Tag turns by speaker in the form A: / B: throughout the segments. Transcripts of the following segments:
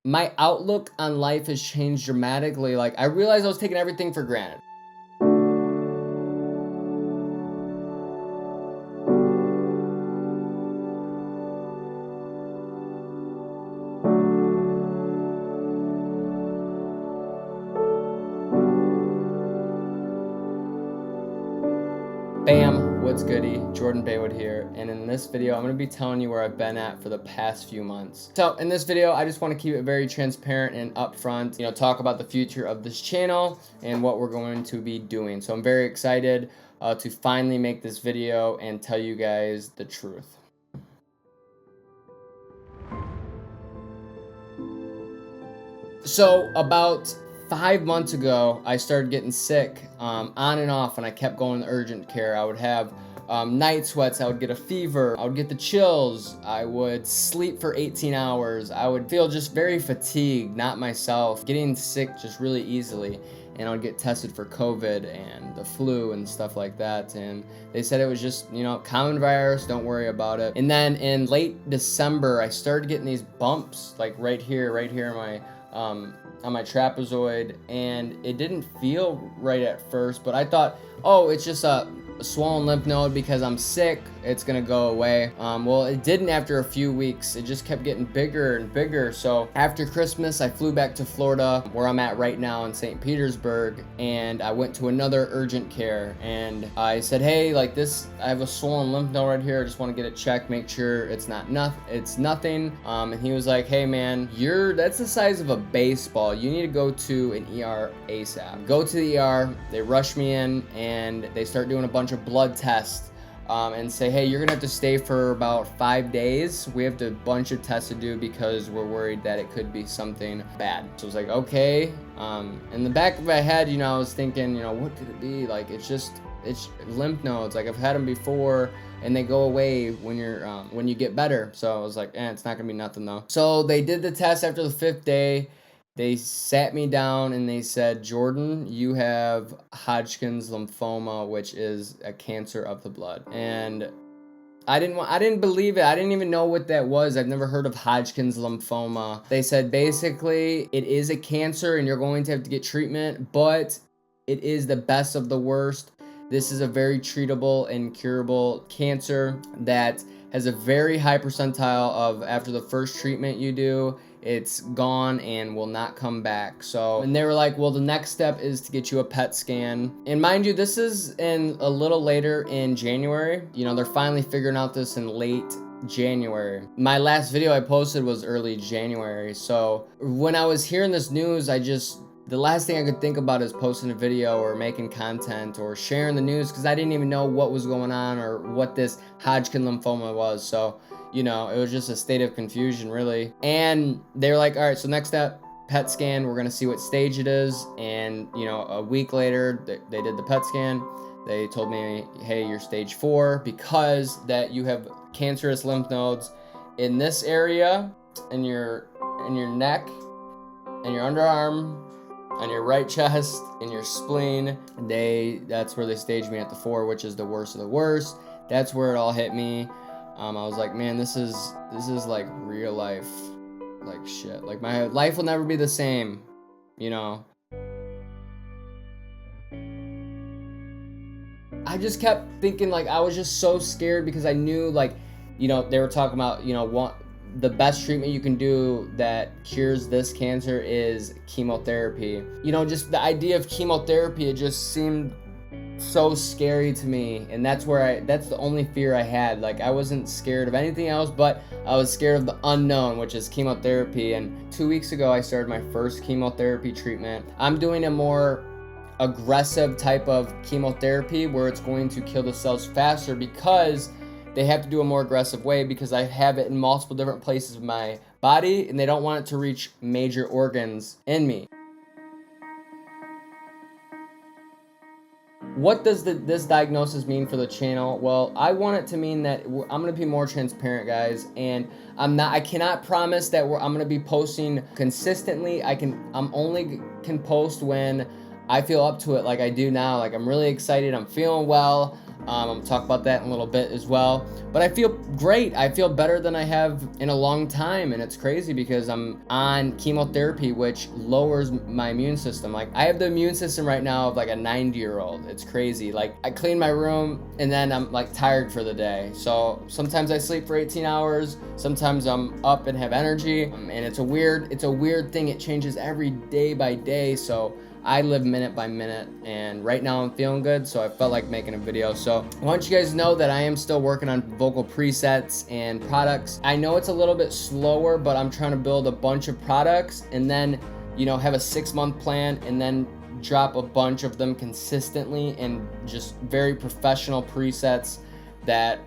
A: my outlook on life has changed dramatically. Like, I realized I was taking everything for granted. Bam, what's goody? Jordan Baywood here, and in this video, I'm going to be telling you where I've been at for the past few months. So in this video, I just want to keep it very transparent and upfront, talk about the future of this channel and what we're going to be doing. So I'm very excited to finally make this video and tell you guys the truth. So about 5 months ago, I started getting sick on and off, and I kept going to urgent care. I would have night sweats, I would get a fever, I would get the chills, I would sleep for 18 hours, I would feel just very fatigued, not myself, getting sick just really easily. And I would get tested for COVID and the flu and stuff like that. And they said it was just, common virus, don't worry about it. And then in late December, I started getting these bumps, like right here on my trapezoid, and it didn't feel right at first, but I thought, oh, it's just a swollen lymph node because I'm sick, it's gonna go away. Well, it didn't after a few weeks. It just kept getting bigger and bigger. So after Christmas, I flew back to Florida, where I'm at right now in St. Petersburg, and I went to another urgent care, and I said, hey, like this, I have a swollen lymph node right here, I just want to get it checked, make sure it's nothing. And he was like, hey man, that's the size of a baseball, you need to go to an ER ASAP. Go to the ER, they rush me in, and they start doing a bunch of blood tests and say, hey, you're gonna have to stay for about 5 days. We have a bunch of tests to do because we're worried that it could be something bad. So I was like, okay. In the back of my head, I was thinking, what could it be? Like, it's lymph nodes. Like, I've had them before and they go away when you get better. So I was like, it's not gonna be nothing though. So they did the test after the 5th day. They sat me down and they said, Jordan, you have Hodgkins Lymphoma, which is a cancer of the blood. And I didn't believe it. I didn't even know what that was. I've never heard of Hodgkin's lymphoma. They said basically it is a cancer and you're going to have to get treatment, but it is the best of the worst. This is a very treatable and curable cancer that has a very high percentile of, after the first treatment you do, it's gone and will not come back. So, and they were like, well, the next step is to get you a PET scan. And mind you, this is in a little later in January. They're finally figuring out this in late January. My last video I posted was early January. So when I was hearing this news, the last thing I could think about is posting a video or making content or sharing the news, because I didn't even know what was going on or what this Hodgkin lymphoma was. So, it was just a state of confusion, really. And they were like, all right, so next step, PET scan. We're going to see what stage it is. And, a week later, they did the PET scan. They told me, hey, you're stage 4 because that you have cancerous lymph nodes in this area, in your neck, and your underarm, on your right chest, in your spleen. That's where they staged me at the 4, which is the worst of the worst. That's where it all hit me. I was like, man, this is like real life, like shit. Like, my life will never be the same, I just kept thinking, like, I was just so scared because I knew, like, they were talking about, the best treatment you can do that cures this cancer is chemotherapy. Just the idea of chemotherapy, it just seemed so scary to me. And that's the only fear I had. Like, I wasn't scared of anything else, but I was scared of the unknown, which is chemotherapy. And 2 weeks ago, I started my first chemotherapy treatment. I'm doing a more aggressive type of chemotherapy where it's going to kill the cells faster, because they have to do a more aggressive way because I have it in multiple different places of my body and they don't want it to reach major organs in me. What does this diagnosis mean for the channel? Well, I want it to mean that I'm going to be more transparent, guys, and I cannot promise that I'm going to be posting consistently. I'm only can post when I feel up to it, like I do now. Like, I'm really excited, I'm feeling well, I'll talk about that in a little bit as well. But I feel great. I feel better than I have in a long time. And it's crazy because I'm on chemotherapy, which lowers my immune system. Like, I have the immune system right now of like a 90-year-old. It's crazy. Like, I clean my room and then I'm like tired for the day. So sometimes I sleep for 18 hours. Sometimes I'm up and have energy. And it's a weird thing. It changes every day by day. So I live minute by minute, and right now I'm feeling good, so I felt like making a video. So I want you guys to know that I am still working on vocal presets and products. I know it's a little bit slower, but I'm trying to build a bunch of products and then, you know, have a 6-month plan and then drop a bunch of them consistently and just very professional presets that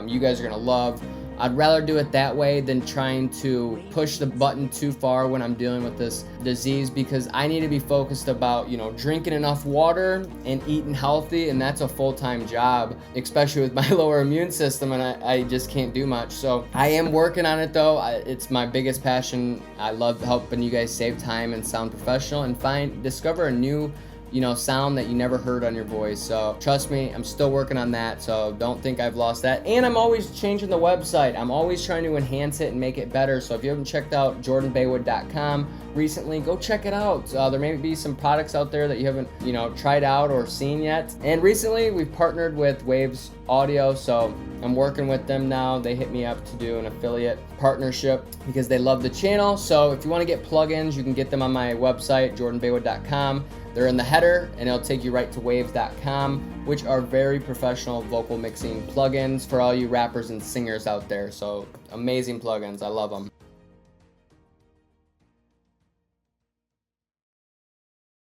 A: you guys are gonna love. I'd rather do it that way than trying to push the button too far when I'm dealing with this disease, because I need to be focused about, you know, drinking enough water and eating healthy, and that's a full-time job, especially with my lower immune system, and I just can't do much. So I am working on it though. It's my biggest passion. I love helping you guys save time and sound professional and discover a new, you know, sound that you never heard on your voice. So trust me, I'm still working on that, so don't think I've lost that. And I'm always changing the website. I'm always trying to enhance it and make it better. So if you haven't checked out jordanbaywood.com recently, go check it out. There may be some products out there that you haven't, you know, tried out or seen yet. And recently we've partnered with Waves Audio, so I'm working with them now. They hit me up to do an affiliate partnership because they love the channel. So if you want to get plugins, you can get them on my website, jordanbaywood.com. They're in the header, and it'll take you right to waves.com, which are very professional vocal mixing plugins for all you rappers and singers out there. So amazing plugins. I love them.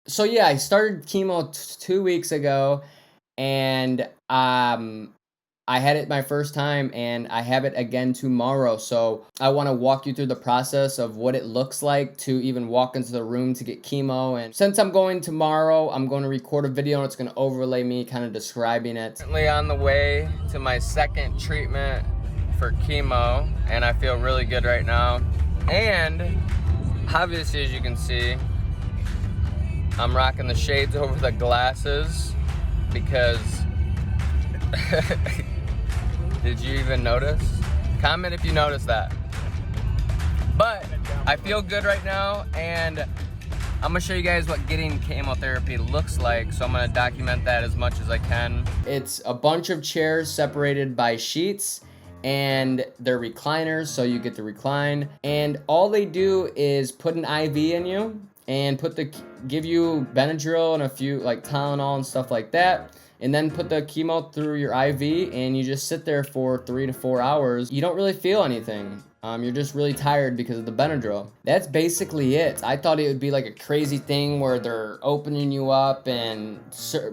A: So yeah, I started chemo 2 weeks ago, and I had it my first time, and I have it again tomorrow. So I want to walk you through the process of what it looks like to even walk into the room to get chemo. And since I'm going tomorrow, I'm going to record a video and it's going to overlay me kind of describing it. Currently on the way to my second treatment for chemo, and I feel really good right now. And obviously, as you can see, I'm rocking the shades over the glasses because did you even notice? Comment if you noticed that. But I feel good right now, and I'm gonna show you guys what getting chemotherapy looks like, so I'm gonna document that as much as I can. It's a bunch of chairs separated by sheets, and they're recliners, so you get to recline. And all they do is put an IV in you and give you Benadryl and a few like Tylenol and stuff like that, and then put the chemo through your IV, and you just sit there for 3 to 4 hours. You don't really feel anything. You're just really tired because of the Benadryl. That's basically it. I thought it would be like a crazy thing where they're opening you up and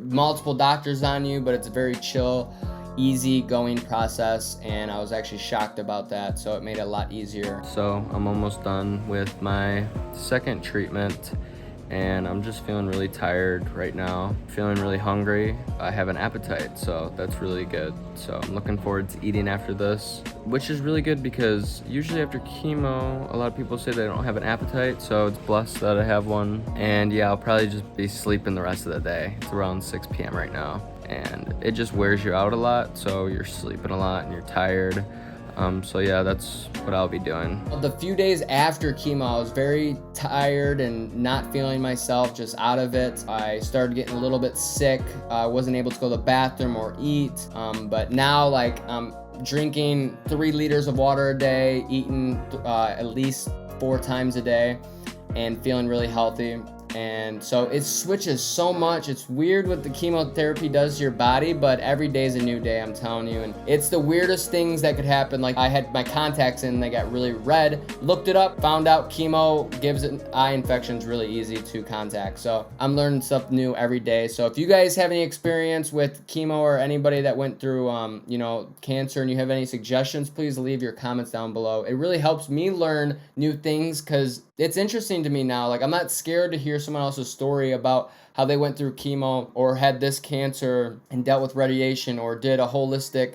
A: multiple doctors on you, but it's a very chill, easy going process, and I was actually shocked about that, so it made it a lot easier. So I'm almost done with my second treatment, and I'm just feeling really tired right now, feeling really hungry. I have an appetite, so that's really good. So I'm looking forward to eating after this, which is really good because usually after chemo, a lot of people say they don't have an appetite, so it's blessed that I have one. And yeah, I'll probably just be sleeping the rest of the day. It's around 6 p.m. right now, and it just wears you out a lot, so you're sleeping a lot and you're tired. So yeah, that's what I'll be doing. The few days after chemo, I was very tired and not feeling myself, just out of it. I started getting a little bit sick. I wasn't able to go to the bathroom or eat. But now, like, I'm drinking 3 liters of water a day, eating at least 4 times a day, and feeling really healthy. And so it switches so much. It's weird what the chemotherapy does to your body, but every day is a new day, I'm telling you. And it's the weirdest things that could happen. Like, I had my contacts in, they got really red. Looked it up, found out chemo gives eye infections really easy to contact. So I'm learning stuff new every day. So if you guys have any experience with chemo or anybody that went through, you know, cancer, and you have any suggestions, please leave your comments down below. It really helps me learn new things because it's interesting to me now. Like, I'm not scared to hear someone else's story about how they went through chemo or had this cancer and dealt with radiation or did a holistic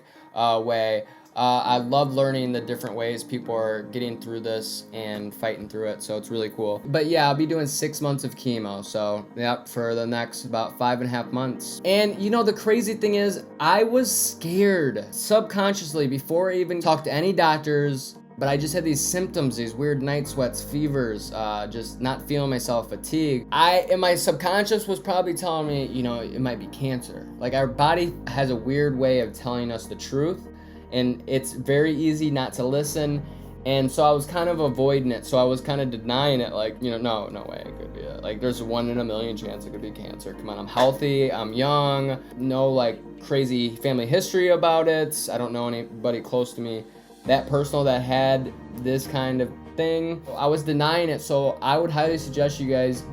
A: way. I love learning the different ways people are getting through this and fighting through it, so it's really cool. But yeah, I'll be doing 6 months of chemo, so yep, for the next about 5.5 months. And you know, the crazy thing is, I was scared subconsciously before I even talked to any doctors. But I just had these symptoms, these weird night sweats, fevers, just not feeling myself, fatigue. And my subconscious was probably telling me, you know, it might be cancer. Like, our body has a weird way of telling us the truth, and it's very easy not to listen. And so I was kind of avoiding it. So I was kind of denying it, like, you know, no way it could be it. Like, there's a 1 in a million chance it could be cancer. Come on, I'm healthy, I'm young, no like crazy family history about it. I don't know anybody close to me that personal that had this kind of thing. I was denying it, so I would highly suggest you guys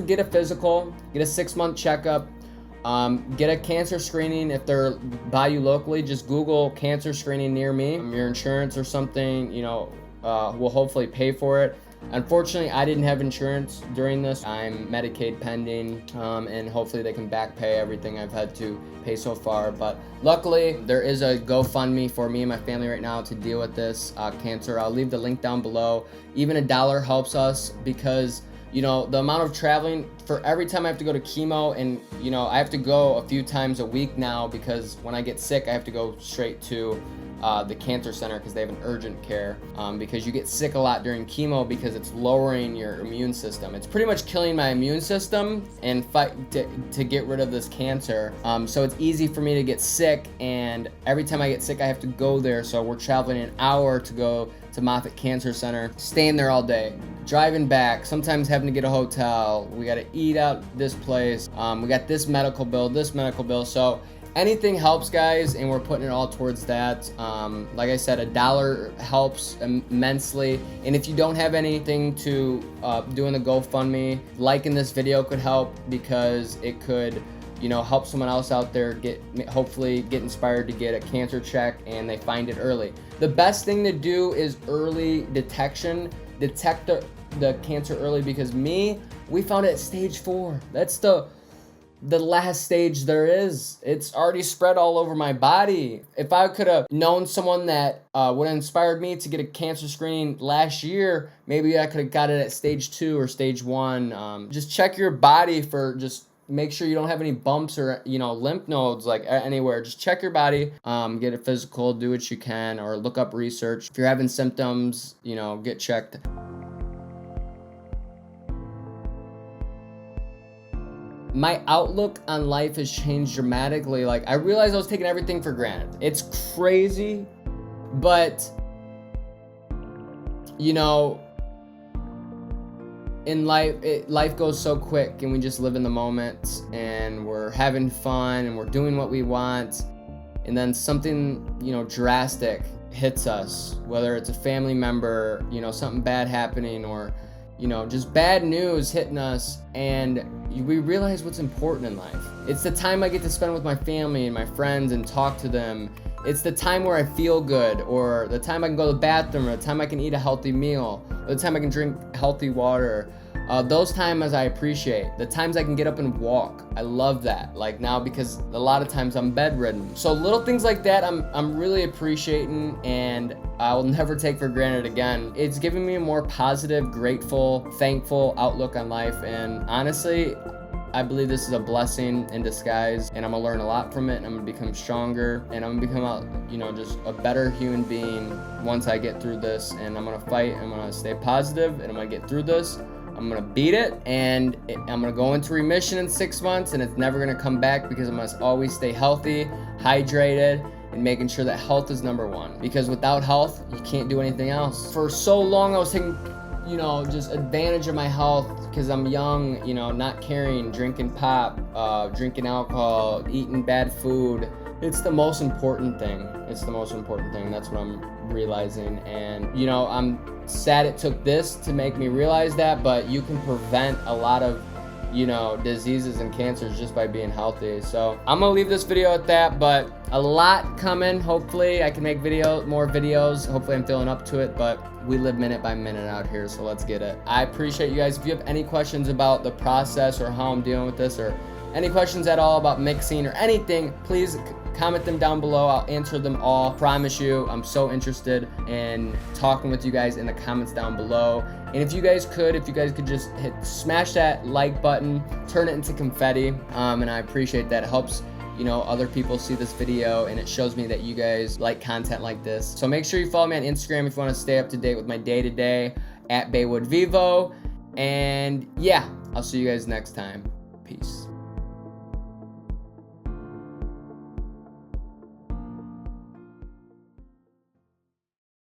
A: get a physical, get a 6-month checkup, get a cancer screening if they're by you locally. Just Google cancer screening near me. Your insurance or something, you know, will hopefully pay for it. Unfortunately, I didn't have insurance during this. I'm Medicaid pending, and hopefully they can back pay everything I've had to pay so far. But luckily, there is a GoFundMe for me and my family right now to deal with this cancer. I'll leave the link down below. Even $1 helps us, because you know, the amount of traveling for every time I have to go to chemo, and you know, I have to go a few times a week now, because when I get sick, I have to go straight to the cancer center because they have an urgent care, because you get sick a lot during chemo because it's lowering your immune system. It's pretty much killing my immune system and fight to get rid of this cancer. So it's easy for me to get sick, and every time I get sick, I have to go there. So we're traveling an hour to go to Moffitt Cancer Center, staying there all day, driving back, sometimes having to get a hotel. We got to eat out this place. We got this medical bill. So anything helps, guys, and we're putting it all towards that. Like I said, $1 helps immensely. And if you don't have anything to do in the GoFundMe, liking this video could help, because it could, you know, help someone else out there hopefully get inspired to get a cancer check and they find it early. The best thing to do is early detection. Detect the cancer early, because we found it at stage 4. That's the last stage there is. It's already spread all over my body. If I could have known someone that would have inspired me to get a cancer screening last year, maybe I could have got it at stage 2 or stage 1. Just check your body for, just make sure you don't have any bumps or, you know, lymph nodes like anywhere. Just check your body, get a physical, do what you can, or look up research. If you're having symptoms, you know, get checked. My outlook on life has changed dramatically. Like, I realized I was taking everything for granted. It's crazy, but you know, in life goes so quick, and we just live in the moment, and we're having fun, and we're doing what we want, and then something, you know, drastic hits us, whether it's a family member, you know, something bad happening, or you know, just bad news hitting us, and we realize what's important in life. It's the time I get to spend with my family and my friends and talk to them. It's the time where I feel good, or the time I can go to the bathroom, or the time I can eat a healthy meal, or the time I can drink healthy water. Those times I appreciate. The times I can get up and walk, I love that. Like now, because a lot of times I'm bedridden. So little things like that I'm really appreciating, and I will never take for granted again. It's giving me a more positive, grateful, thankful outlook on life, and honestly, I believe this is a blessing in disguise, and I'm gonna learn a lot from it, and I'm gonna become stronger, and I'm gonna become just a better human being once I get through this. And I'm gonna fight, I'm gonna stay positive, and I'm gonna get through this. I'm gonna beat it, and I'm gonna go into remission in 6 months, and it's never gonna come back, because I must always stay healthy, hydrated, and making sure that health is number one. Because without health, you can't do anything else. For so long, I was taking, just advantage of my health because I'm young, not caring, drinking pop, drinking alcohol, eating bad food. It's the most important thing. It's the most important thing. That's what I'm realizing. And, I'm sad it took this to make me realize that, but you can prevent a lot of, diseases and cancers just by being healthy. So I'm gonna leave this video at that, but a lot coming. Hopefully I can make more videos. Hopefully I'm feeling up to it, but we live minute by minute out here, so let's get it. I appreciate you guys. If you have any questions about the process or how I'm dealing with this, or any questions at all about mixing or anything, please comment them down below. I'll answer them all. Promise you, I'm so interested in talking with you guys in the comments down below. And if you guys could just smash that like button, turn it into confetti, and I appreciate that. It helps, you know, other people see this video, and it shows me that you guys like content like this. So make sure you follow me on Instagram if you want to stay up to date with my day-to-day at Baywood Vivo. And yeah, I'll see you guys next time. Peace.